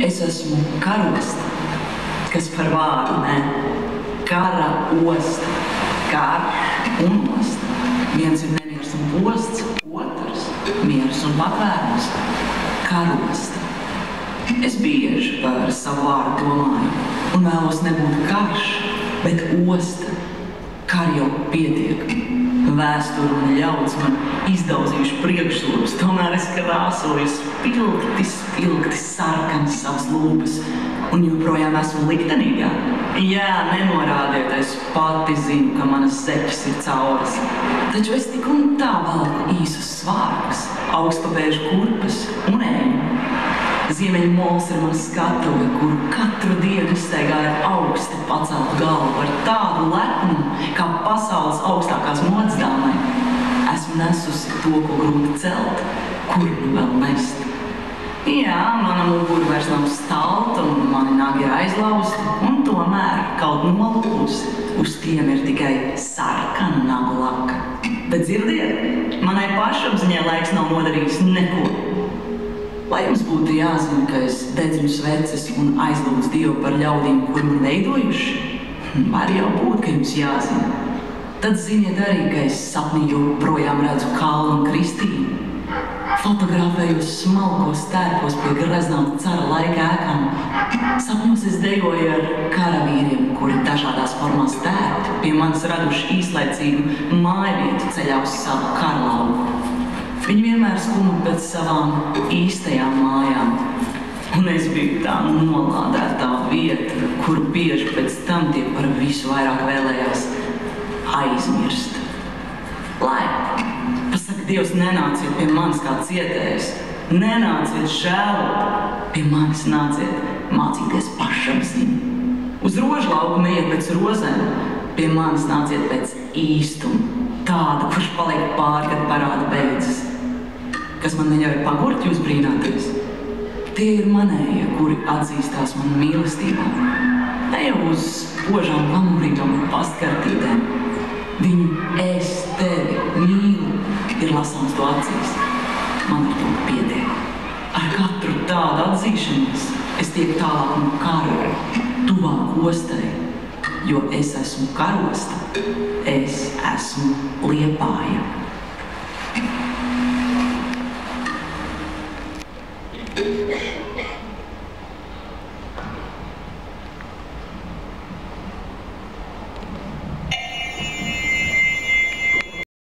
Es esmu karosta, kas par vārdu ne. Kara osta, karš un osta. Viens ir nemiers un posts, otrs miers un patvērums. Karosta. Es bieži par savu vārdu domāju un vēlos nebūt karš, bet osta. Kar jau pietiek. Vēsturi un ļauds man izdauzījuši priekšlūpas, tomēr es krāsoju spilgti sarkanas savas lūpas un joprojām esmu liktenīgā. Jā, nenorādiet, es pati zinu, ka manas zeķis ir cauras, taču es tik un tā valku īsus svārkus, augstpapēžu kurpes un ēnu. Ziemeļu mols ir mana skatuve, kuru katru dienu izstaigāju augsti pacelt galvu ar tādu lepnumu, kā pasaules augstākās modes dāmai. Esmu nesusi to, ko grūti celt, kur nu vēl nest. Jā, mana mugura vairs nav stalta un mani nagi ir aizlausti, un tomēr kaut nolūpusi uz tiem ir tikai sarkana nagu laka. Bet dzirdiet, manai pašapziņai laiks nav nodarījis neko. Vai jums būtu jāzina, ka es dedzinu sveces un aizlūdzu Dievu par ļaudīm, kur man veidojuši? Var jau būt, ka jums jāzina. Tad ziniet arī, ka es sapnī joprojām redzu kalnu un kristīnu. Fotografējos smalkos tērpos pie greznām cara laika ēkām. Sapņos es dejoju ar karavīriem, kuri dažādās formās tērpi pie manis raduši īslaicīgu mājvietu ceļā uz savu karalauku. Viņi vienmēr skuma pēc savām īstajām mājām. Un es biju tā nolādētā vieta, kuru bieži pēc tam tie par visu vairāk vēlējās aizmirst. Lai, pasaka, Dievs, nenāciet pie manis kā cietējs, nenāciet žēlot, pie manis nāciet mācīties pašapziņu. Uz rožlauku ejiet pēc rozēm, pie manis nāciet pēc īstuma, tāda, kurš paliek pāri, kad parāda beidzas. Kas man neļauj pagurt, jūs brīnāties? Tie ir manējie, kuri atzīstās man mīlestībā. Ne jau uz spožām lamurītām pastkartītēm. Viņu es tevi mīlu ir lasāms to acīs. Man ar to pietiek. Ar katru tādu atzīšanos es tiek tālāk no kara, tuvāk ostai, jo es esmu karosta, es esmu Liepāja.